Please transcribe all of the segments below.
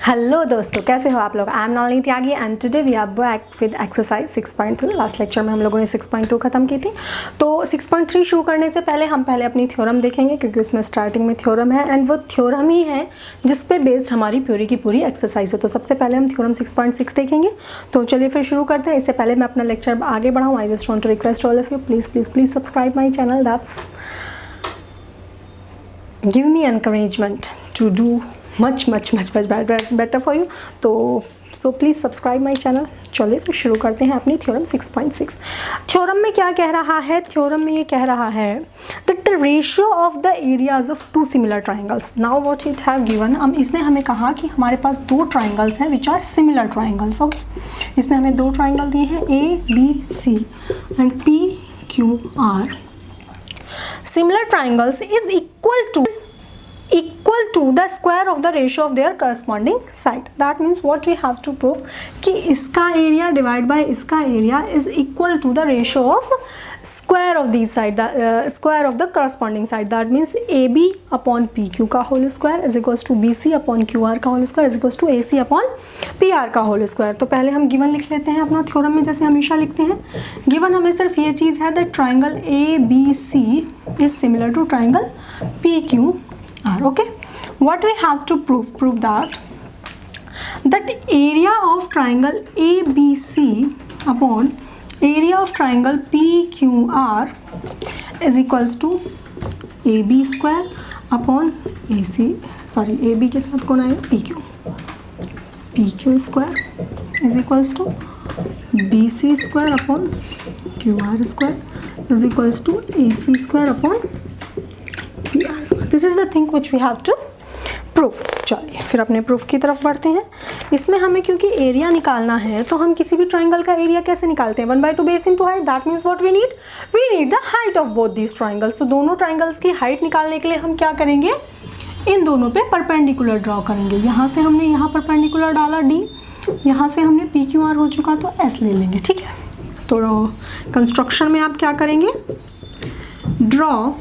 Hello दोस्तों, कैसे हो आप लोग। I am Nalini Tyagi and today we are back with exercise 6.3। Last lecture में हम लोगों ने 6.2 खत्म की थी, तो 6.3 शुरू करने से पहले हम पहले अपनी थ्योरम देखेंगे, क्योंकि उसमें स्टार्टिंग में थ्योरम है एंड वो थ्योरम ही है जिस पे बेस्ड हमारी पूरी की पूरी एक्सरसाइज है। तो सबसे पहले हम थ्योरम 6.6 देखेंगे। तो चलिए फिर शुरू करते हैं। इससे पहले मैं अपना लेक्चर आगे बढ़ाऊँ, I just want to request all of you, please subscribe my channel, that's give me encouragement to do much better for you. So please subscribe my channel. चलिए फिर शुरू करते हैं अपनी थ्योरम 6.6। थ्योरम में क्या कह रहा है? थ्योरम में ये कह रहा है that the ratio of the areas of two similar triangles. Now what it have given, इसने हमें कहा कि हमारे पास दो ट्राइंगल्स हैं which are similar triangles. Okay, इसने हमें दो ट्राइंगल दिए हैं ABC and PQR. Similar triangles is equal to the square of the ratio of their corresponding side. That means what we have to prove कि इसका area divide by इसका area is equal to the ratio of square of these side, the square of the corresponding side. That means AB upon PQ का whole square is equals to BC upon QR का whole square is equals to AC upon PR का whole square. तो पहले हम given लिख लेते हैं अपना थ्योरम में, जैसे हमेशा लिखते हैं। गिवन हमें सिर्फ ये चीज़ है that triangle ABC is similar to triangle PQR. Okay, what we have to prove that area of triangle ABC upon area of triangle PQR is equals to AB square upon AB के साथ कौन आएगा? PQ square is equals to BC square upon QR square is equals to AC square upon PR square. This is the thing which we have to prove. चलिए फिर अपने proof की तरफ बढ़ते हैं। इसमें हमें क्योंकि एरिया निकालना है, तो हम किसी भी ट्राइंगल का एरिया कैसे निकालते हैं? 1/2 base into height. That means what we need the height of both these triangles. तो दोनों ट्राइंगल्स की हाइट निकालने के लिए हम क्या करेंगे? इन दोनों पे परपेंडिकुलर ड्रॉ करेंगे। यहाँ से हमने यहाँ परपेंडिकुलर डाला D, यहाँ से हमने PQR हो चुका तो S ले लेंगे। ठीक है, तो कंस्ट्रक्शन में आप क्या करेंगे? Draw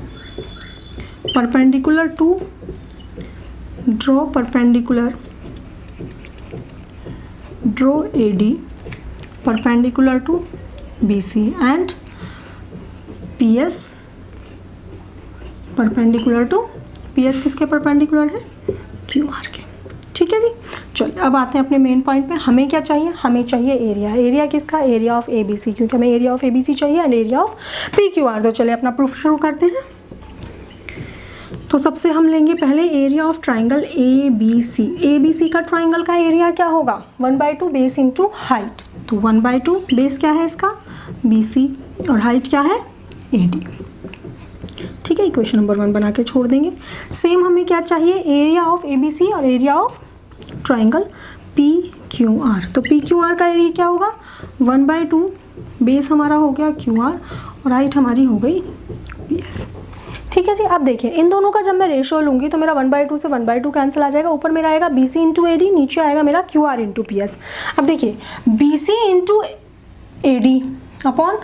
perpendicular to draw AD perpendicular to BC and PS perpendicular to PS किसके परपेंडिकुलर है? QR के। ठीक है जी, चलिए अब आते हैं अपने मेन पॉइंट पे। हमें क्या चाहिए? हमें चाहिए एरिया। एरिया किसका? एरिया ऑफ ABC, क्योंकि हमें एरिया ऑफ ABC चाहिए एंड एरिया ऑफ PQR। तो चलिए अपना प्रूफ शुरू करते हैं। तो सबसे हम लेंगे पहले area of triangle ABC। ABC का ट्राइंगल का एरिया क्या होगा? 1/2 बेस इंटू हाइट। तो 1/2 बेस क्या है इसका? BC और हाइट क्या है? AD। ठीक है, इक्वेशन नंबर 1 बना के छोड़ देंगे। सेम हमें क्या चाहिए? एरिया ऑफ ABC और एरिया ऑफ ट्राइंगल PQR। तो PQR का एरिया क्या होगा? 1/2 बेस हमारा हो गया QR और हाइट हमारी हो गई PS। ठीक है जी, अब देखिए इन दोनों का जब मैं रेशियो लूँगी तो मेरा 1/2 से 1/2 कैंसिल आ जाएगा। ऊपर मेरा आएगा BC इंटू AD, नीचे आएगा मेरा QR इंटू PS। अब देखिए BC into AD upon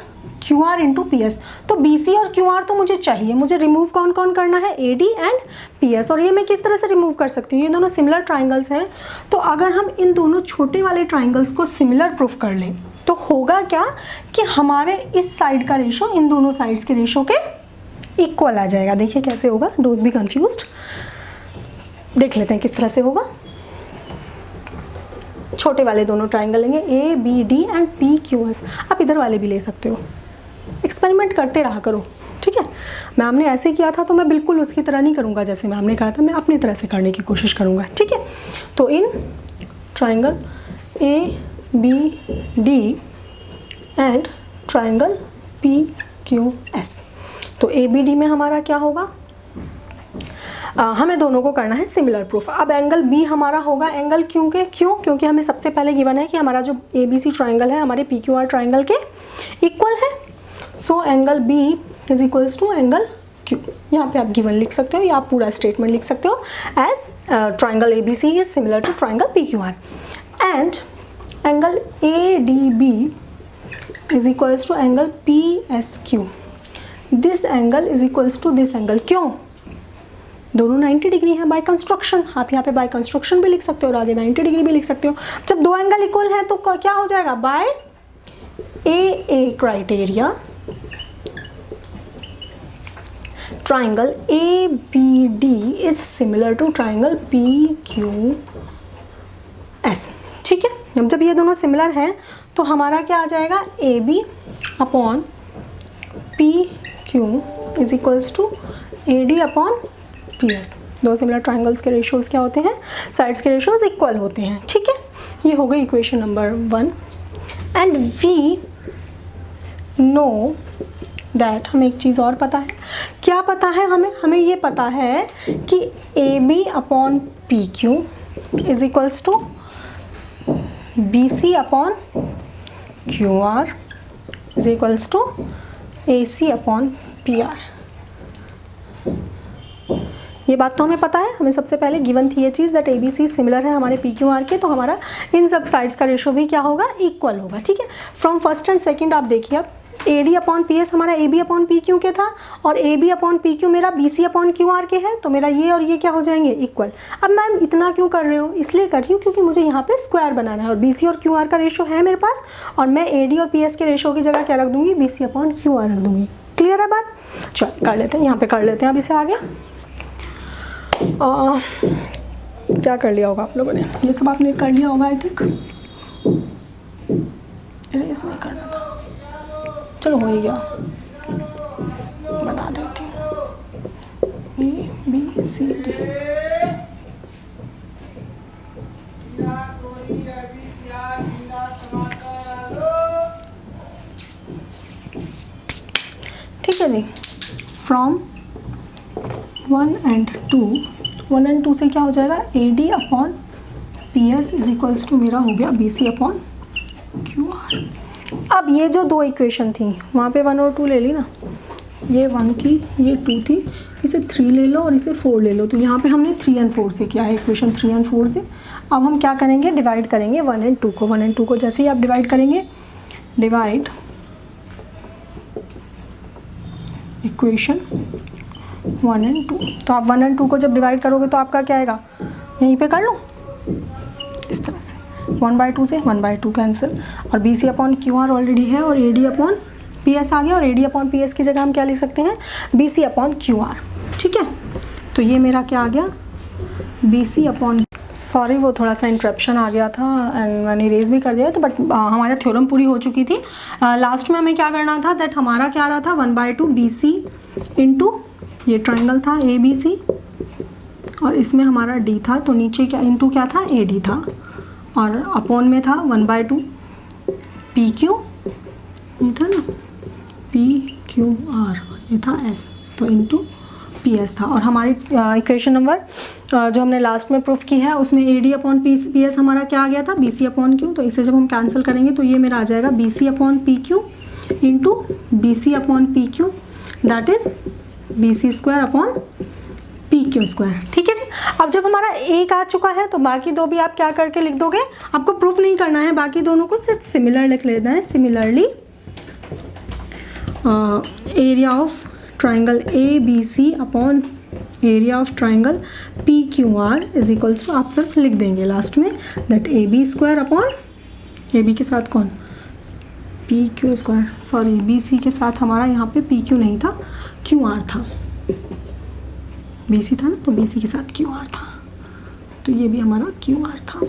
QR into PS। तो BC और QR तो मुझे चाहिए, मुझे रिमूव कौन कौन करना है? AD and PS। और ये मैं किस तरह से रिमूव कर सकती हूँ? ये दोनों सिमिलर ट्राइंगल्स हैं, तो अगर हम इन दोनों छोटे वाले ट्राइंगल्स को सिमिलर प्रूफ कर लें तो होगा क्या कि हमारे इस साइड का रेशो इन दोनों साइड्स के रेशो के इक्वल आ जाएगा। देखिए कैसे होगा, डोंट बी कंफ्यूज्ड। देख लेते हैं किस तरह से होगा। छोटे वाले दोनों ट्राइंगल लेंगे ABD एंड PQS। आप इधर वाले भी ले सकते हो, एक्सपेरिमेंट करते रहा करो। ठीक है, मैम ने ऐसे किया था तो मैं बिल्कुल उसकी तरह नहीं करूँगा जैसे मैम ने कहा था, मैं अपनी तरह से करने की कोशिश करूँगा। ठीक है, तो in triangle ABD and triangle PQS, तो ABD में हमारा क्या होगा? हमें दोनों को करना है सिमिलर प्रूफ। अब एंगल B हमारा होगा एंगल क्योंकि हमें सबसे पहले गिवन है कि हमारा जो ABC ट्राइंगल है हमारे PQR ट्राइंगल के इक्वल है। So angle B is equals to angle Q। यहाँ पे आप गिवन लिख सकते हो या आप पूरा स्टेटमेंट लिख सकते हो as triangle ABC is similar to triangle PQR and angle ADB is equals to angle PSQ। This angle is equals to this angle. क्यों? दोनों 90 डिग्री हैं बाय कंस्ट्रक्शन, आप यहाँ पे बाय कंस्ट्रक्शन भी लिख सकते हो और आगे 90 डिग्री भी लिख सकते हो। जब दो एंगल इक्वल हैं तो क्या हो जाएगा, by A criteria triangle ABD is similar to triangle PQS। ठीक है, जब ये दोनों सिमिलर हैं तो हमारा क्या आ जाएगा, AB upon PQ is equals to AD upon PS। दो सिमिलर ट्राइंगल्स के रेशियोज क्या होते हैं, साइड्स के रेशियोज इक्वल होते हैं। ठीक है, ये हो गई equation number 1। And we know that, हमें एक चीज़ और पता है। क्या पता है हमें ये पता है कि AB upon PQ is equals to BC upon QR is equals to AC upon PR। ये बात तो हमें पता है, हमें सबसे पहले गिवन थी ये चीज़ दैट ABC सिमिलर है हमारे PQR के, तो हमारा इन सब साइड्स का रेशो भी क्या होगा, इक्वल होगा। ठीक है, फ्रॉम फर्स्ट एंड सेकंड आप देखिए, अब AD अपॉन PS हमारा AB अपॉन PQ के था और AB अपॉन PQ मेरा BC अपॉन QR के है, तो मेरा ये और ये क्या हो जाएंगे, इक्वल। अब मैम इतना क्यों कर रहे हो, इसलिए कर रही हूँ क्योंकि मुझे यहाँ पे स्क्वायर बनाना है और BC और QR का रेशो है मेरे पास, और मैं AD और PS के रेशो की जगह क्या रख दूँगी, BC अपॉन QR रख दूँगी। क्लियर है बात? चल कर लेते हैं, यहाँ पे कर लेते हैं अब इसे आगे। क्या कर लिया होगा आप लोगों ने, ये सब आपने कर लिया होगा आई थिंक। इरेज नहीं करना था, चलो हो ही गया, बना देती हूँ ABCD। ठीक है जी, फ्रॉम 1 and 2 से क्या हो जाएगा, AD upon PS is equals to मेरा हो गया BC अपॉन QR। अब ये जो दो इक्वेशन थी वहाँ पे 1 और 2 ले ली ना, ये 1 थी ये 2 थी, इसे 3 ले लो और इसे 4 ले लो, तो यहाँ पे हमने 3 and 4 से किया है, इक्वेशन 3 and 4 से। अब हम क्या करेंगे, डिवाइड करेंगे 1 and 2 को। 1 and 2 को जैसे ही आप डिवाइड करेंगे, डिवाइड इक्वेशन 1 and 2, तो आप 1 and 2 को जब डिवाइड करोगे तो आपका क्या आएगा, यहीं पे कर लो इस तरह से, 1/2 से 1/2 कैंसिल, और BC अपॉन QR ऑलरेडी है और AD अपॉन PS आ गया, और AD अपॉन PS की जगह हम क्या लिख सकते हैं, BC अपॉन QR। ठीक है, तो ये मेरा क्या आ गया, BC अपॉन, सॉरी वो थोड़ा सा इंटरप्शन आ गया था एंड मैंने इरेज भी कर दिया, तो बट हमारा थ्योरम पूरी हो चुकी थी। लास्ट में हमें क्या करना था, दैट हमारा क्या रहा था, 1/2 BC इंटू ये ट्राइंगल था ABC और इसमें हमारा D था, तो नीचे क्या इंटू क्या था, AD था, और अपॉन में था 1/2 PQ, ये था ना PQR, ये था S, तो इंटू PS था। और हमारी इक्वेशन नंबर जो हमने लास्ट में प्रूफ की है उसमें AD अपॉन PS हमारा क्या आ गया था, BC अपॉन Q, तो इसे जब हम कैंसिल करेंगे तो ये मेरा आ जाएगा BC upon PQ into BC upon PQ, that is BC square upon PQ square. ठीक है जी, अब जब हमारा एक आ चुका है तो बाकी दो भी आप क्या करके लिख दोगे, आपको प्रूफ नहीं करना है, बाकी दोनों को सिर्फ सिमिलर लिख लेना है। Similarly area of triangle ABC upon area of triangle PQR is equals to, आप सिर्फ लिख देंगे लास्ट में that AB square upon, AB के साथ कौन, PQ स्क्वायर, सॉरी BC के साथ हमारा यहाँ पे PQ नहीं था, QR था, BC था ना, तो BC के साथ QR था, तो ये भी हमारा QR था।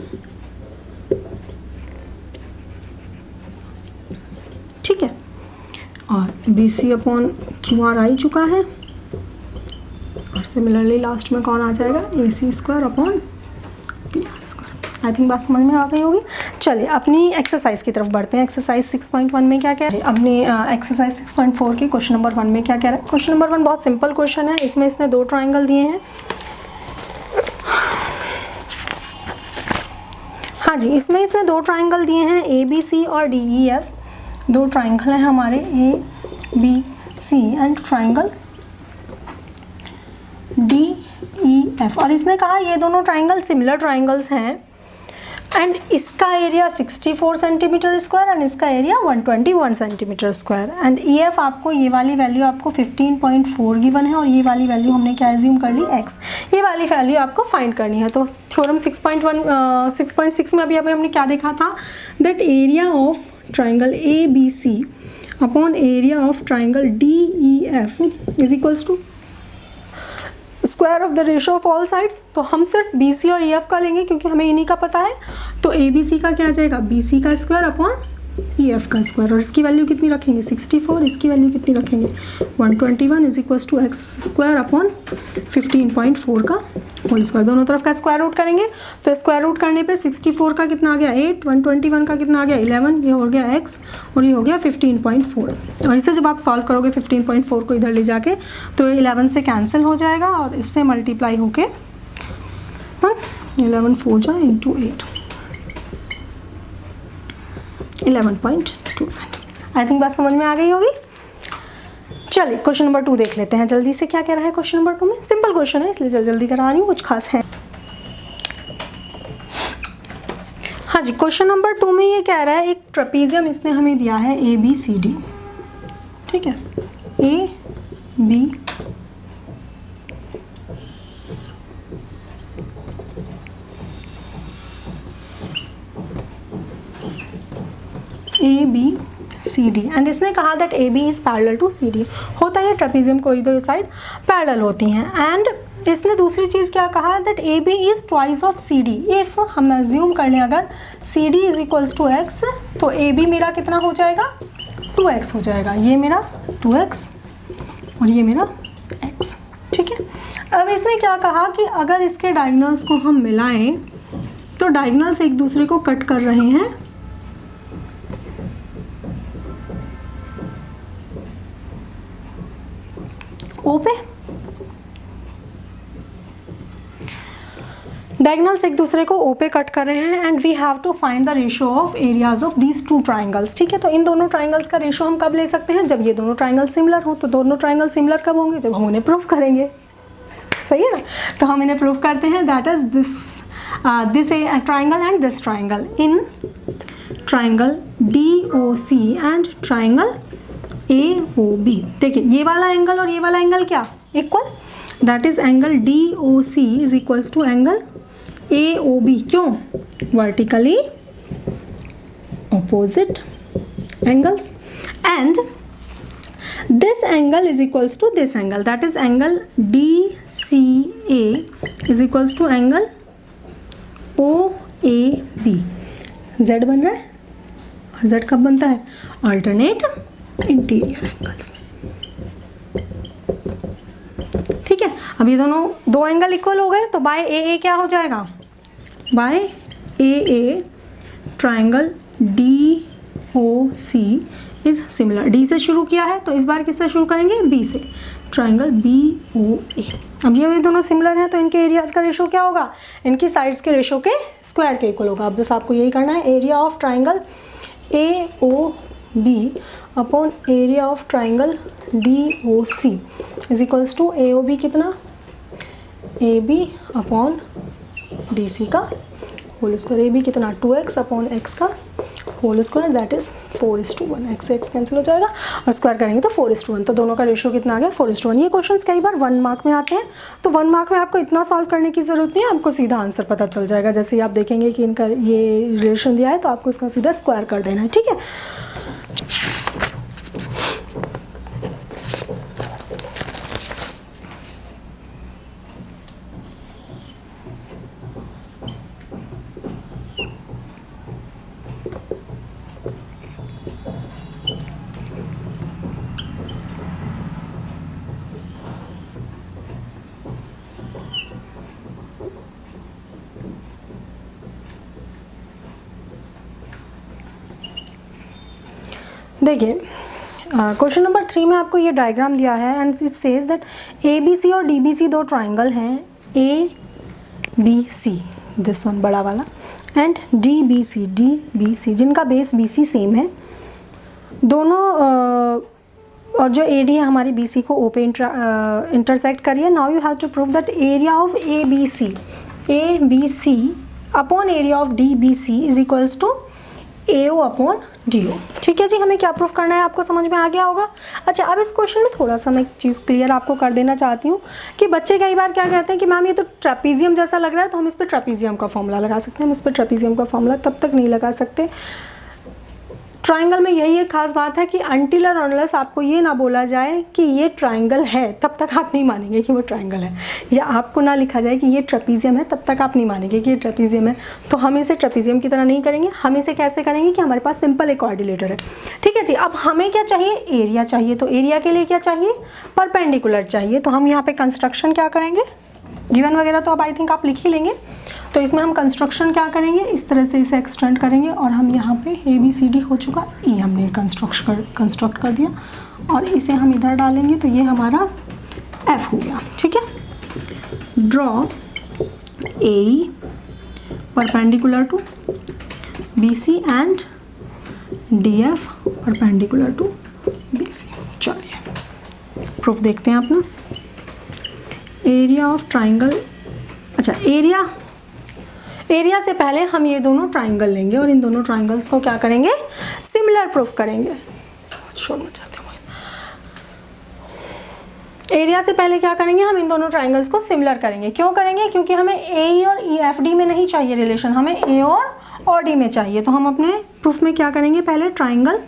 ठीक है, और BC अपॉन QR आ ही चुका है, और सिमिलरली लास्ट में कौन आ जाएगा, AC square upon PR square. आई थिंक बात समझ में आ गई होगी। चलिए अपनी एक्सरसाइज की तरफ बढ़ते हैं। एक्सरसाइज 6.1 में क्या कह रहे हैं, अपनी एक्सरसाइज 6.4 के क्वेश्चन नंबर 1 में क्या कह रहा है। क्वेश्चन नंबर 1 बहुत सिंपल क्वेश्चन है, इसमें इसने दो ट्राइंगल दिए हैं। हाँ जी, इसमें इसने दो ट्राइंगल दिए हैं ABC और DEF, दो ट्राइंगल हैं हमारे ABC एंड ट्राइंगल DEF, और इसने कहा ये दोनों ट्राइंगल सिमिलर ट्राइंगल्स हैं एंड इसका एरिया 64 सेंटीमीटर स्क्वायर एंड इसका area 121 centimetre square. And E F आपको ये वाली वैल्यू आपको 15.4 गिवन है और ये वाली वैल्यू हमने क्या एज्यूम कर ली, x। ये वाली वैल्यू आपको फाइंड करनी है। तो थ्योरम 6.6 में अभी हमने क्या देखा था, that area of triangle A B C upon area of triangle D E F is equals to square of the ratio of all sides. तो हम सिर्फ बी सी और ई एफ का लेंगे क्योंकि हमें इन्हीं का पता है। तो ए बी सी का क्या आ जाएगा, बी सी का स्क्वायर अपॉन ई एफ का स्क्वायर, और इसकी वैल्यू कितनी रखेंगे 64, इसकी वैल्यू कितनी रखेंगे 121 is equals to X square upon 15.4 का होल स्क्वायर। दोनों तरफ का स्क्वायर रूट करेंगे तो स्क्वायर रूट करने पे 64 का कितना आ गया 8, 121 का कितना आ गया 11, ये हो गया x और ये हो गया 15.4। और इसे जब आप सॉल्व करोगे 15.4 को इधर ले जाके तो 11 से कैंसिल हो जाएगा और इससे मल्टीप्लाई होके 11 4 जा इंटू 8 11.2 सेंटीमीटर। आई थिंक बात समझ में आ गई होगी। चलिए क्वेश्चन नंबर 2 देख लेते हैं जल्दी से। क्या कह रहा है क्वेश्चन नंबर 2 में, सिंपल क्वेश्चन है इसलिए जल्दी करा रही हूँ, कुछ खास है। हाँ जी, क्वेश्चन नंबर 2 में ये कह रहा है एक ट्रेपीजियम इसने हमें दिया है ए बी सी डी, ठीक है, A B A B C D and इसने कहा that A B is parallel to C D. होता है ट्रेपीजियम को इधर साइड पैरेलल होती हैं। एंड इसने दूसरी चीज़ क्या कहा that A B is twice of C D. If हम एज्यूम कर लें अगर C D is equals to X तो ए बी मेरा कितना हो जाएगा 2x हो जाएगा। ये मेरा 2x और ये मेरा x, ठीक है। अब इसने क्या कहा कि अगर इसके डायगोनल्स को हम मिलाएं तो डायगोनल्स एक दूसरे को कट कर रहे हैं ओ पे। डायगोनल्स एक दूसरे को ओ पे कट कर रहे हैं and we have to find the ratio of areas of these two triangles, ठीक है। तो इन दोनों ट्राइंगल्स का रेशियो हम कब ले सकते हैं, जब ये दोनों ट्राइंगल सिमिलर हो। तो दोनों ट्राइंगल सिमिलर कब होंगे, जब हम उन्हें प्रूव करेंगे, सही है ना। तो हम इन्हें प्रूव करते हैं, that is this triangle and this triangle in triangle D O C and triangle A O B. देखिए ये वाला एंगल और ये वाला एंगल क्या equal, that is angle D O C is equals to angle A O B. क्यों, vertically opposite angles and this angle is equals to this angle, that is angle D C A is equals to angle O A B. Z बन रहा है और Z कब बनता है, alternate interior angles में, ठीक है। अब ये दोनों दो एंगल इक्वल हो गए तो बाय ए क्या हो जाएगा, by A triangle D O C is similar. D से शुरू किया है तो इस बार किससे शुरू करेंगे, बी से, ट्राइंगल बी ओ ए। अब ये दोनों सिमिलर हैं तो इनके एरियाज का रेशियो क्या होगा, इनकी साइड्स के रेशियो के स्क्वायर के इक्वल होगा। अब बस आपको यही करना है, area of triangle A O B upon area of triangle D O C is equals to A O B कितना, A B upon D C का होल स्क्वायर। ए बी कितना 2x अपॉन एक्स का whole square, that is 4:1। X से X cancel हो जाएगा और square करेंगे तो 4:1। तो दोनों का रेशियो कितना आ गया 4:1। ये क्वेश्चंस कई बार 1 मार्क में आते हैं तो 1 मार्क में आपको इतना सॉल्व करने की ज़रूरत नहीं है, आपको सीधा आंसर पता चल जाएगा। जैसे ही आप देखेंगे कि इनका ये रिलेशन दिया है तो आपको इसका सीधा स्क्वायर कर देना है, ठीक है। देखिए क्वेश्चन नंबर 3 में आपको ये डायग्राम दिया है and it says that A B C और डी बी सी दो ट्राइंगल हैं, A B C this one बड़ा वाला एंड डी बी सी जिनका बेस बी सी सेम है दोनों। और जो ए डी है हमारी बी सी को ओ पे इंटरसेक्ट करिए। Now you have to prove that area of A B C upon area of D B C is equals to AO upon DO। ठीक है जी, हमें क्या प्रूफ करना है, आपको समझ में आ गया होगा। अच्छा, अब इस क्वेश्चन में थोड़ा सा मैं एक चीज़ क्लियर आपको कर देना चाहती हूँ कि बच्चे कई बार क्या कहते हैं कि मैम ये तो ट्रेपीजियम जैसा लग रहा है, तो हम इस पर ट्रेपीजियम का फॉर्मूला लगा सकते हैं। हम इस पर ट्रेपीजियम का फॉर्मूला तब तक नहीं लगा सकते। ट्राइंगल में यही एक खास बात है कि अनटिल और अनलेस आपको ये ना बोला जाए कि ये ट्राइंगल है, तब तक आप नहीं मानेंगे कि वो ट्राइंगल है, या आपको ना लिखा जाए कि ये ट्रेपीजियम है, तब तक आप नहीं मानेंगे कि ये ट्रेपीजियम है। तो हम इसे ट्रेपीजियम की तरह नहीं करेंगे, हम इसे कैसे करेंगे कि हमारे पास सिंपल एक कोऑर्डिनेटर है। ठीक है जी, अब हमें क्या चाहिए, एरिया चाहिए। तो एरिया के लिए क्या चाहिए, परपेंडिकुलर चाहिए। तो हम यहाँ पे कंस्ट्रक्शन क्या करेंगे, गिवन वगैरह तो अब आई थिंक आप लिख ही लेंगे। तो इसमें हम कंस्ट्रक्शन क्या करेंगे, इस तरह से इसे एक्सटेंड करेंगे और हम यहाँ पे ABCD हो चुका, E हमने कंस्ट्रक्ट कर दिया और इसे हम इधर डालेंगे तो ये हमारा F हो गया। ठीक है, draw AE perpendicular to BC and DF perpendicular to BC। चलिए प्रूफ देखते हैं अपना। एरिया ऑफ ट्राइंगल, अच्छा एरिया से पहले हम ये दोनों ट्राइंगल लेंगे और इन दोनों ट्राइंगल्स को क्या करेंगे, सिमिलर प्रूफ करेंगे। शोर मचाते हैं। एरिया से पहले क्या करेंगे, हम इन दोनों ट्राइंगल्स को सिमिलर करेंगे। क्यों करेंगे, क्योंकि हमें AE और EFD में नहीं चाहिए रिलेशन, हमें A और D में चाहिए। तो हम अपने प्रूफ में क्या करेंगे, पहले triangle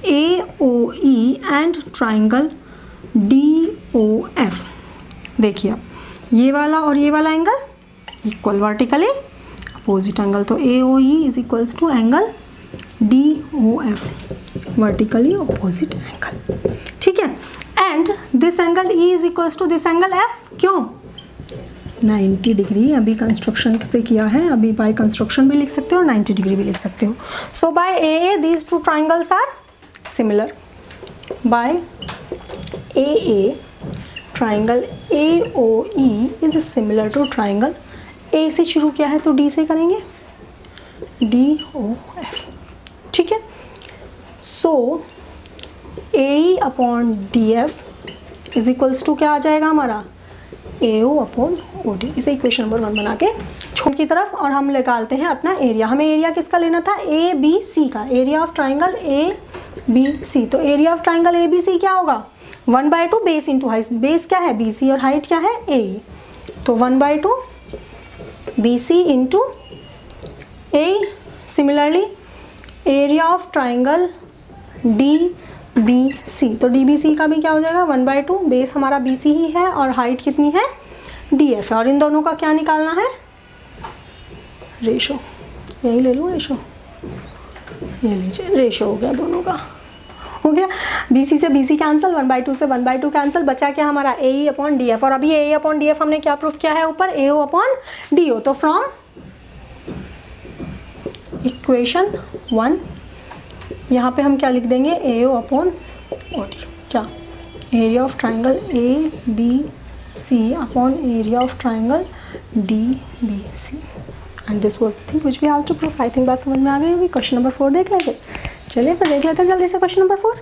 AOE and triangle DOF। देखिए ये वाला और ये वाला angle equal vertically opposite angle, तो AOE is equals to angle DOF vertically opposite angle. ठीक है, and this angle E is equals to this angle F। क्यों, 90 डिग्री अभी कंस्ट्रक्शन से किया है, अभी बाय कंस्ट्रक्शन भी लिख सकते हो और 90 डिग्री भी लिख सकते हो। So by AA these two triangles are similar. By AA triangle AOE is similar to triangle A से शुरू किया है तो D से करेंगे DOF। ठीक है, so AE upon DF is equals to क्या आ जाएगा हमारा, AO अपॉन OD। इसे इक्वेशन नंबर 1 बना के छोड़ की तरफ और हम निकालते हैं अपना एरिया। हमें एरिया किसका लेना था, ABC का, एरिया ऑफ ट्राइंगल ABC। तो एरिया ऑफ ट्राइंगल ABC क्या होगा, 1/2 बेस इंटू हाइट। बेस क्या है BC और हाइट क्या है AE, तो 1/2 BC into AE। Similarly area of triangle DBC, तो DBC का भी क्या हो जाएगा, 1/2 बेस हमारा BC ही है और हाइट कितनी है DF है। और इन दोनों का क्या निकालना है, रेशो। यही ले लो रेशो, ये लीजिए रेशो हो गया, दोनों का हो गया। BC से BC कैंसिल, 1/2 से 1/2 कैंसिल, बचा क्या हमारा AE अपॉन DF। और अभी AE अपॉन DF हमने क्या प्रूफ किया है ऊपर, AO अपॉन DO। तो फ्रॉम इक्वेशन 1 यहाँ पे हम क्या लिख देंगे, AO अपॉन OD। क्या, area of triangle ABC upon area of triangle DBC। And this was the thing which we have to proof. I think बात समझ में आ गई होगी। क्वेश्चन नंबर 4 देख लेते। चलिए फिर देख लेते हैं जल्दी से क्वेश्चन नंबर 4।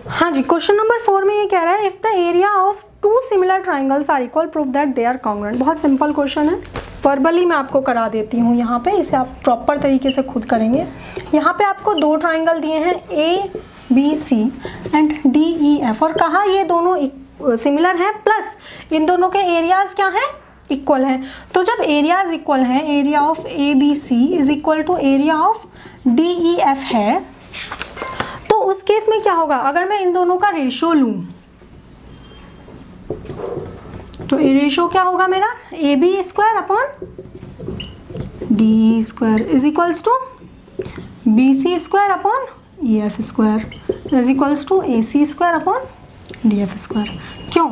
हाँ जी, क्वेश्चन नंबर 4 में ये कह रहा है if the area of 2 similar triangles are equal proof that they are congruent. बहुत सिंपल क्वेश्चन है, वर्बली मैं आपको करा देती हूँ यहाँ पे, इसे आप प्रॉपर तरीके से खुद करेंगे। यहाँ पे आपको 2 ट्राइंगल दिए हैं ABC एंड DEF और कहा ये दोनों सिमिलर हैं, प्लस इन दोनों के एरियाज क्या हैं, इक्वल हैं। तो जब एरियाज इक्वल हैं, area of ABC is equal to area of DEF है, तो उस केस में क्या होगा, अगर मैं इन दोनों का रेशो लूं तो ये रेशो क्या होगा मेरा, AB square upon DE square is equals to BC square upon EF square is equals to AC square upon DF square. क्यों,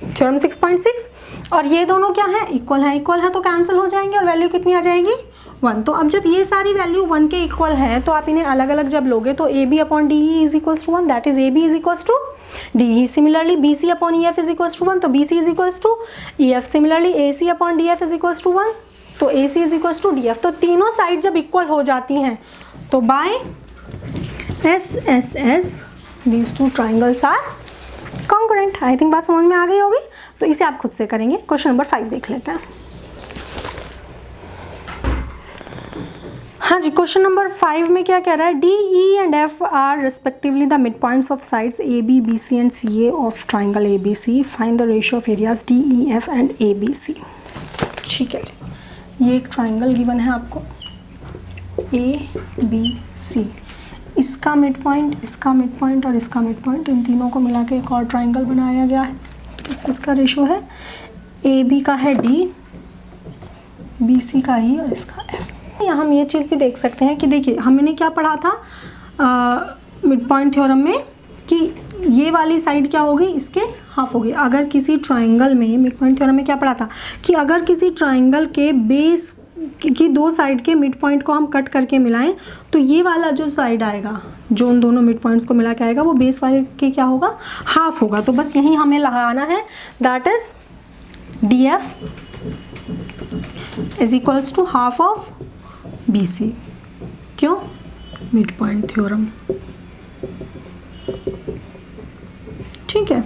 थ्योरम 6.6। और ये दोनों क्या है, इक्वल है तो कैंसिल हो जाएंगे और वैल्यू कितनी आ जाएगी 1। तो अब जब ये सारी वैल्यू 1 के इक्वल है तो आप इन्हें अलग अलग जब लोगे तो AB upon DE is equals to 1, that is AB is equals to DE। Similarly BC upon EF is equals to 1, तो BC is equals to EF। Similarly AC upon DF is equals to 1, तो AC is equals to DF। तो तीनों side जब equal हो जाती हैं तो by S S S these two triangles are congruent. I think बात समझ में आ गई होगी, तो इसे आप खुद से करेंगे। क्वेश्चन नंबर 5 देख लेते हैं। हाँ जी, क्वेश्चन नंबर 5 में क्या कह रहा है, D E and F are respectively the mid points of sides A B B C and C A of triangle A B C, find the ratio of areas D E F and A B C. ठीक है जी, ये एक triangle given है आपको ए B सी, इसका mid point, इसका mid point और इसका मिड पॉइंट, इन तीनों को मिला के एक और ट्राइंगल बनाया गया है। इसका रेशियो है ए बी का है डी, बी सी का ई और इसका एफ। यहाँ हम ये चीज़ भी देख सकते हैं कि देखिए हमने क्या पढ़ा था मिड पॉइंट थ्योरम में कि ये वाली साइड क्या होगी, इसके हाफ होगी। अगर किसी ट्राइंगल में, मिड पॉइंट थ्योरम में क्या पढ़ा था कि अगर किसी ट्राइंगल के बेस की दो साइड के मिड पॉइंट को हम कट करके मिलाएं तो ये वाला जो साइड आएगा, जो उन दोनों मिड पॉइंट्स को मिला के आएगा, वो बेस वाले के क्या होगा, हाफ होगा। तो बस यही हमें लगाना है, that is D F is equals to half of B C. क्यों? Mid point theorem. ठीक है,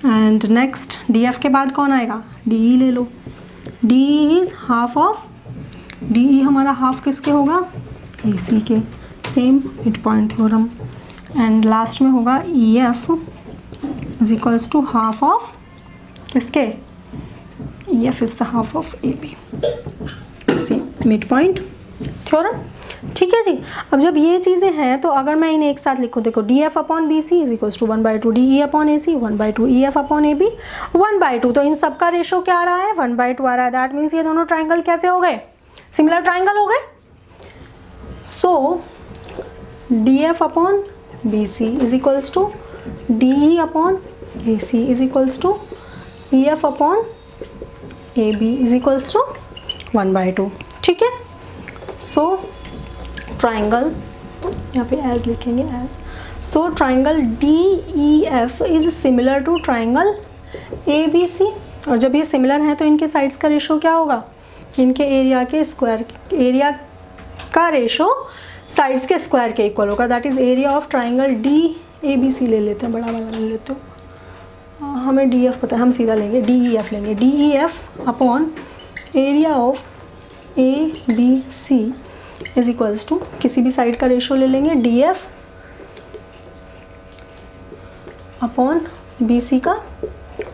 एंड नेक्स्ट डी एफ के बाद कौन आएगा, डी ई ले लो। D E is half of, D E हमारा हाफ किसके होगा, ए सी के, same mid point theorem. And last में होगा E F is equals to half of किसके, E F is the half of A B, same mid point theorem. ठीक है जी। अब जब ये चीज़ें हैं तो अगर मैं इन्हें एक साथ लिखूँ, देखो D F upon B C is equals to 1/2 D E upon A C, 1/2 E F upon A B, 1/2। तो इन सबका रेशो क्या आ रहा है, 1/2 आ रहा है। दैट मीन्स ये दोनों ट्राइंगल कैसे हो गए, सिमिलर ट्राइंगल हो गए। So D F upon B C is equals to D E upon A C is equals to E F upon A B is equals to 1/2। ठीक है। सो ट्राइंगल, यहाँ पे एज लिखेंगे as, so triangle D E F is similar to triangle A B C. और जब ये similar हैं तो इनके साइड्स का रेशो क्या होगा, इनके एरिया के स्क्वायर, एरिया का रेशो साइड्स के स्क्वायर के इक्वल होगा। That is area of triangle D A B C ले लेते हैं, बड़ा वाला ले लेते हो, हमें डी एफ पता है, हम सीधा लेंगे डी ई एफ लेंगे। D E F upon area of A B C is equals to, किसी भी साइड का रेशो ले लेंगे, D F upon B C का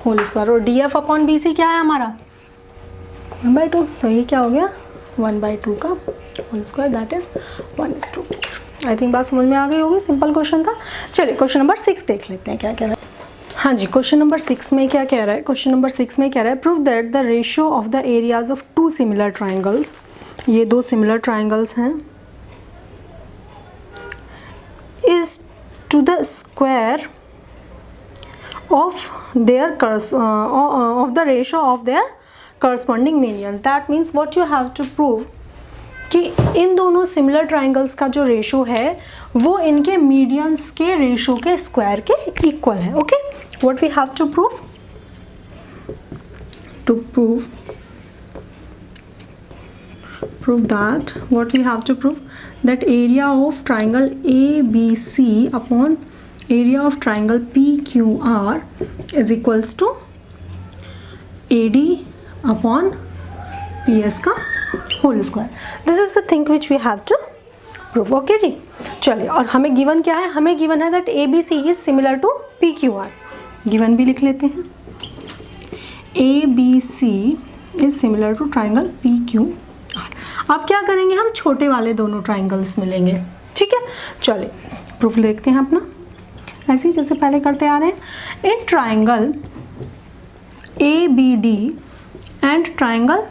होल स्क्वायर। और D F upon B C क्या है हमारा, 1/2। तो ये क्या हो गया, 1/2 का whole square, that is 1:4। I think बात समझ में आ गई होगी, सिंपल क्वेश्चन था। चलिए क्वेश्चन नंबर 6 देख लेते हैं क्या कह रहा है। हाँ जी, क्वेश्चन नंबर 6 में क्या कह रहा है, क्वेश्चन नंबर 6 में कह रहा है prove that the ratio of the areas of two similar triangles, ये दो सिमिलर ट्राइंगल्स हैं, is to the square of their of the ratio of their corresponding medians. That means what you have to prove कि इन दोनों similar triangles का जो ratio है वो इनके मीडियंस के रेशो के स्क्वायर के इक्वल है। Okay, what we have to prove, to prove that what we have to prove that area of triangle ABC upon area of triangle PQR is equals to AD upon PS का whole square. This is the thing which we have to prove. Okay जी, चलिए। और हमें given क्या है, हमें given है that ABC is similar to PQR, given भी लिख लेते हैं। ABC is similar to triangle PQR। अब क्या करेंगे, हम छोटे वाले दोनों ट्राइंगल्स मिलेंगे। ठीक है, चलिए प्रूफ देखते हैं अपना, ऐसे ही जैसे पहले करते आ रहे हैं। In triangle A B D and triangle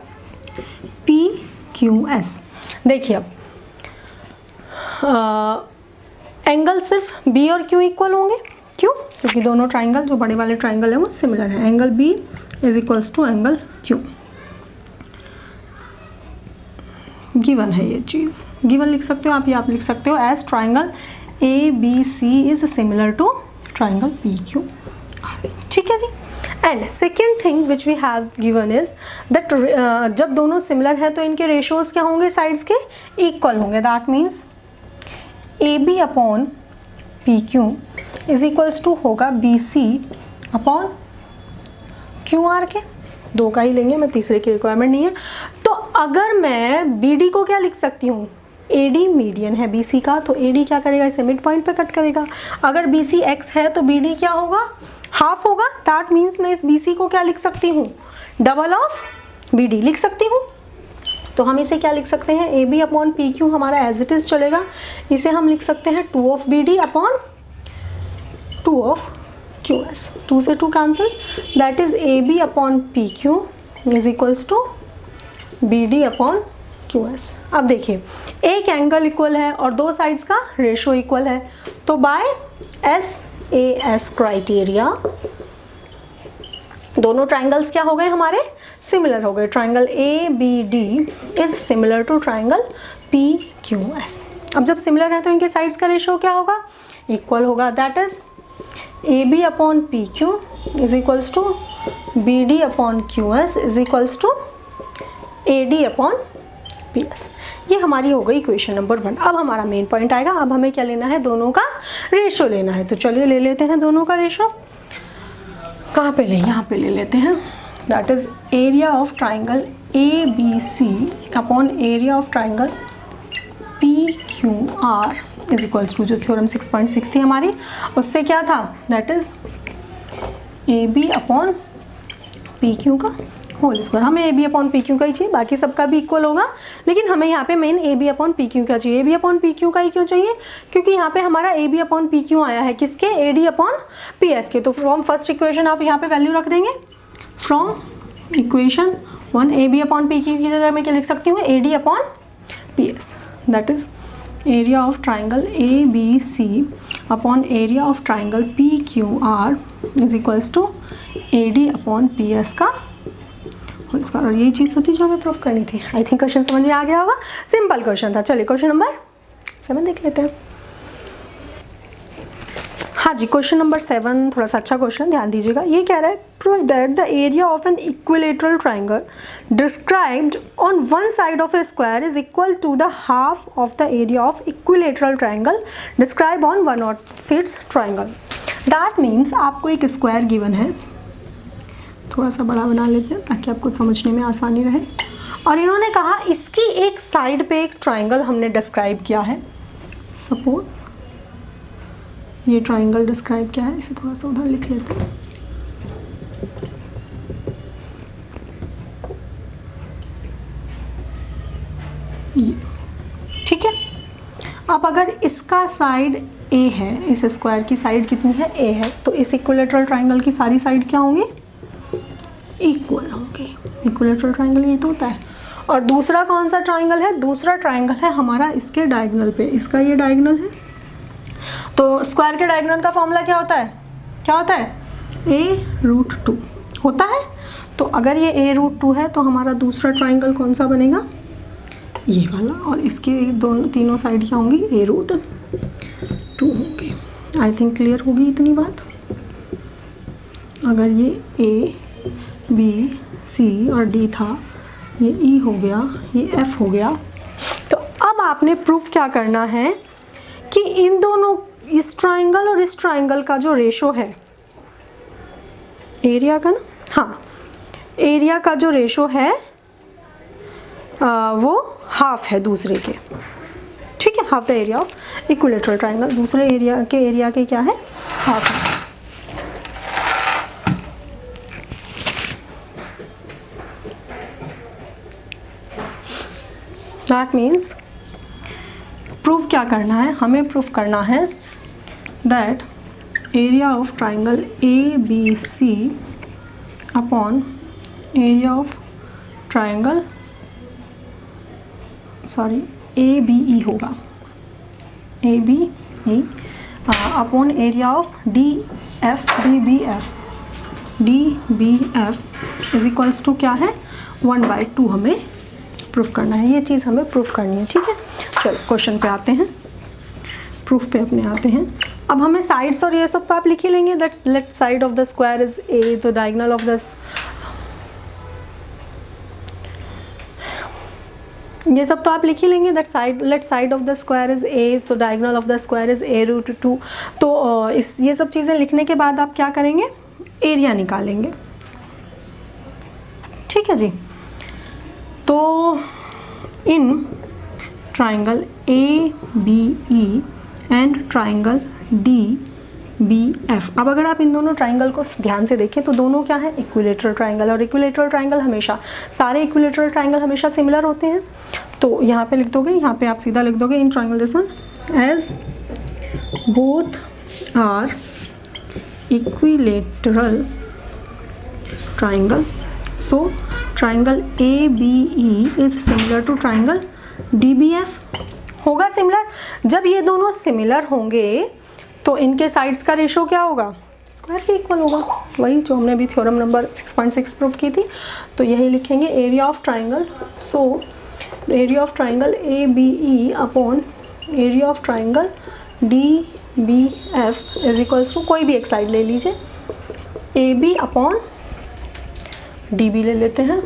P Q S, देखिए अब एंगल सिर्फ बी और क्यू इक्वल होंगे। क्यों? क्योंकि दोनों ट्राइंगल, जो बड़े वाले ट्राइंगल है वो सिमिलर है। Angle B is equals to angle Q, given है ये चीज़, गिवन लिख सकते हो आप, ये आप लिख सकते हो as triangle A B C is similar to triangle P Q. ठीक है जी। And second thing which we have given is that जब दोनों सिमिलर हैं तो इनके रेशोज क्या होंगे, साइड्स के इक्वल होंगे। That means A B upon P Q is equals to होगा B C upon Q R के। दो का ही लेंगे, मैं तीसरे की रिक्वायरमेंट नहीं है। तो अगर मैं बी डी को क्या लिख सकती हूँ, ए डी मीडियन है बी सी का, तो ए डी क्या करेगा, इसे मिड पॉइंट पे कट करेगा। अगर बी सी एक्स है तो बी डी क्या होगा, हाफ होगा। दैट मीन्स मैं इस बी सी को क्या लिख सकती हूँ, डबल ऑफ बी डी लिख सकती हूँ। तो हम इसे क्या लिख सकते हैं, A B upon P Q हमारा एज इट इज चलेगा। इसे हम लिख सकते हैं 2 of B D upon 2 of Q S. 2 से 2 cancel, that is A B upon P Q is equals to B D upon Q S. अब देखिए एक एंगल इक्वल है और दो साइड्स का रेशो इक्वल है, तो by S A S criteria दोनों ट्राइंगल्स क्या हो गए हमारे, सिमिलर हो गए। Triangle A B D is similar to triangle P Q S. अब जब सिमिलर है तो इनके साइड्स का रेशो क्या होगा, इक्वल होगा। That is A B upon P Q is equals to B D upon Q S is equals to A D upon P S. ये हमारी हो गई इक्वेशन नंबर 1। अब हमारा मेन पॉइंट आएगा, अब हमें क्या लेना है, दोनों का रेशो लेना है। तो चलिए ले लेते हैं दोनों का रेशो। कहाँ पे ले, यहाँ पे ले लेते हैं। That is area of triangle A B C upon area of triangle P Q R is equals to, जो थ्योरम 6.6 थी हमारी, उससे क्या था, that is A B upon P Q का होल स्क्वायर। हमें A B upon P Q का ही चाहिए, बाकी सबका भी इक्वल होगा, लेकिन हमें यहाँ पे main A B upon P Q का चाहिए। A B upon P Q का ही क्यों चाहिए, क्योंकि यहाँ पे हमारा A B upon P Q आया है किसके, A D upon P S के। तो फ्रॉम फर्स्ट इक्वेशन आप यहाँ पे वैल्यू रख देंगे। From equation 1 A B upon P Q की जगह मैं क्या लिख सकती हूँ, A D upon P S. That is area of triangle A B C upon area of triangle P Q R is equals to A D upon P S का whole square. और यही चीज़ तो थी जो हमें प्रूफ करनी थी। I think question समझ में आ गया होगा, सिंपल क्वेश्चन था। चलिए क्वेश्चन नंबर 7 देख लेते हैं। हाँ जी, क्वेश्चन नंबर 7 थोड़ा सा अच्छा क्वेश्चन, ध्यान दीजिएगा। ये कह रहा है prove that the area of an equilateral triangle described on one side of a square is equal to the half of the area of equilateral triangle describe on one of its triangle. That means आपको एक square given है, थोड़ा सा बड़ा बना लेते हैं ताकि आपको समझने में आसानी रहे। और इन्होंने कहा इसकी एक साइड पे एक ट्राइंगल हमने डिस्क्राइब किया है। सपोज ये ट्राइंगल डिस्क्राइब किया है, इसे थोड़ा सा उधर लिख लेते हैं। ये ठीक है। अब अगर इसका साइड ए है, इस स्क्वायर की साइड कितनी है, ए है, तो इस इक्विलेटरल ट्राइंगल की सारी साइड क्या होंगी, इक्वल होंगे। इक्विलेटरल ट्राइंगल ये तो होता है। और दूसरा कौन सा ट्राइंगल है, दूसरा ट्राइंगल है हमारा इसके डायगोनल पे, इसका ये डायगोनल है। तो स्क्वायर के डायगोनल का फॉर्मूला क्या होता है, क्या होता है, a√2 होता है। तो अगर ये a√2 है तो हमारा दूसरा ट्राइंगल कौन सा बनेगा, ये वाला। और इसके दोनों तीनों साइड क्या होंगी, a√2 होंगे। आई थिंक क्लियर होगी इतनी बात। अगर ये a B C और D था, ये E हो गया, ये F हो गया। तो अब आपने प्रूफ क्या करना है कि इन दोनों, इस ट्राइंगल और इस ट्राइंगल का जो रेशो है एरिया का ना, हाँ, एरिया का जो रेशो है वो हाफ है दूसरे के। ठीक है, half the area of equilateral triangle, दूसरे एरिया के क्या है, हाफ है। दैट मीन्स प्रूफ क्या करना है, हमें प्रूफ करना है that area of triangle A B C upon area of triangle, sorry A B E होगा, A B E upon area of D B F is equals to क्या है, 1/2 हमें प्रूफ करना है। ये चीज़ हमें प्रूफ करनी है। ठीक है, चलो क्वेश्चन पे आते हैं, प्रूफ पे अपने आते हैं। अब हमें साइड्स और ये सब तो आप लिख ही लेंगे। That's left side of the square is ए, तो डायगोनल ऑफ द, ये सब तो आप लिख ही लेंगे, that side, let side of the square is a, so diagonal of the square is a root 2। तो ये सब चीज़ें लिखने के बाद आप क्या करेंगे, एरिया निकालेंगे। ठीक है जी। तो in triangle A B E and triangle D B F, अब अगर आप इन दोनों ट्राइंगल को ध्यान से देखें तो दोनों क्या है, इक्विलेटरल ट्राइंगल। और इक्विलेटरल ट्राइंगल हमेशा, सारे इक्विलेटरल ट्राइंगल हमेशा सिमिलर होते हैं। तो यहाँ पे लिख दोगे, यहाँ पे आप सीधा लिख दोगे in triangle this one as both are equilateral triangle, so triangle A B E is similar to triangle D B F. होगा सिमिलर, जब ये दोनों सिमिलर होंगे तो इनके साइड्स का रेशो क्या होगा, स्क्वायर के इक्वल होगा। वही जो हमने अभी थ्योरम नंबर 6.6 प्रूव की थी। तो यही लिखेंगे area of triangle, so area of triangle A B E upon area of triangle D B F is equals to, कोई भी एक साइड ले लीजिए, A B upon D B ले लेते हैं,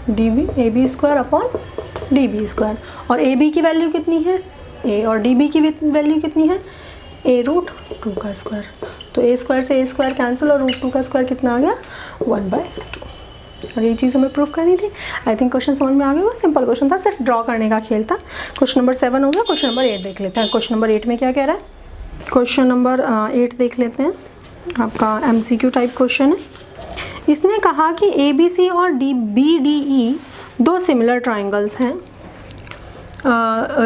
D B, A B square upon D B square. और A B की वैल्यू कितनी है, ए, और डी बी की वैल्यू कितनी है, ए रूट 2 का स्क्वायर। तो ए स्क्वायर से ए स्क्वायर कैंसिल, और रूट 2 का स्क्वायर कितना आ गया, 1/2। और ये चीज़ हमें प्रूफ करनी थी। आई थिंक क्वेश्चन समझ में आ गया। सिंपल क्वेश्चन था, सिर्फ ड्रॉ करने का खेल था। क्वेश्चन नंबर 7 हो गया। क्वेश्चन नंबर 8 देख लेते हैं। क्वेश्चन नंबर 8 में क्या कह रहा है, क्वेश्चन नंबर 8 देख लेते हैं। आपका MCQ टाइप क्वेश्चन है। इसने कहा कि ABC और BDE दो सिमिलर ट्राइंगल्स हैं,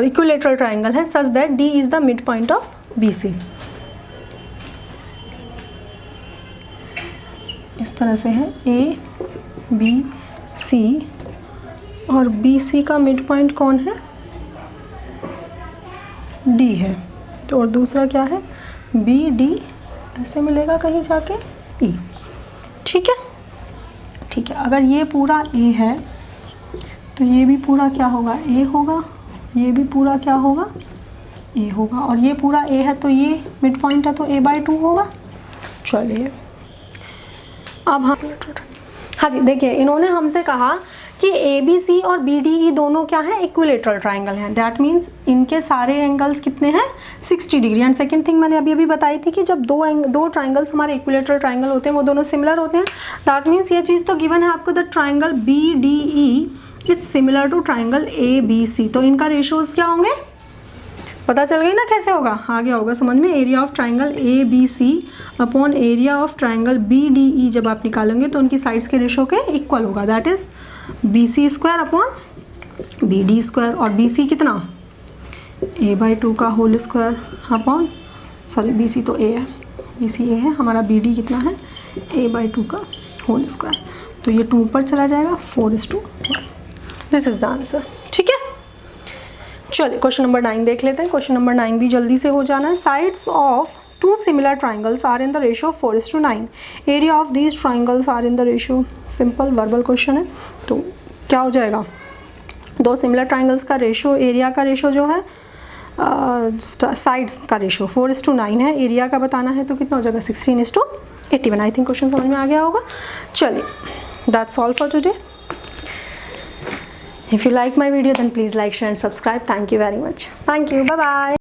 इक्विलेटरल ट्राइंगल है, such that D is the mid point of BC। इस तरह से है ABC और BC का मिड पॉइंट कौन है, D है। तो और दूसरा क्या है, BD ऐसे मिलेगा कहीं जाके E। ठीक है, ठीक है। अगर ये पूरा A है तो ये भी पूरा क्या होगा, A होगा, ये भी पूरा क्या होगा, A होगा, और ये पूरा A है तो ये मिड पॉइंट है तो A/2 होगा। चलिए अब हाँ जी, देखिए इन्होंने हमसे कहा कि ABC और BDE दोनों क्या है, इक्विलेटरल ट्राइंगल हैं। दैट मीन्स इनके सारे एंगल्स कितने हैं, 60 डिग्री। एंड सेकंड थिंग मैंने अभी बताई थी कि जब दो ट्राइंगल्स हमारे इक्विलेटरल ट्राइंगल होते हैं वो दोनों सिमिलर होते हैं। दैट मीन्स ये चीज़ तो गिवन है आपको, the triangle BDE is similar to triangle ABC। तो इनका रेशियोज क्या होंगे, पता चल गई ना कैसे होगा, आ गया होगा समझ में। Area of triangle ABC upon area of triangle BDE जब आप निकालेंगे तो उनकी साइड्स के रेशियो के इक्वल होगा। That is BC square upon BD square. और BC कितना, A/2 का whole square upon, sorry BC तो A है, BC A है, हमारा BD कितना है, A/2 का होल स्क्वायर। तो ये 2 ऊपर चला जाएगा, 4:1। This is the answer. ठीक है, चलिए क्वेश्चन नंबर 9 देख लेते हैं। क्वेश्चन नंबर 9 भी जल्दी से हो जाना है। Sides of two similar triangles are in the ratio 4:9। Area of these triangles are in the ratio, simple verbal question है। तो क्या हो जाएगा, दो सिमिलर ट्राइंगल्स का रेशियो, एरिया का रेशियो जो है साइड्स का रेशियो 4:9 है। एरिया का बताना है तो कितना हो जाएगा, 16:81। आई थिंक क्वेश्चन समझ में आ गया होगा। चलिए, that's all for today. If you like my video then please like, share and subscribe. Thank you very much. Thank you. Bye bye.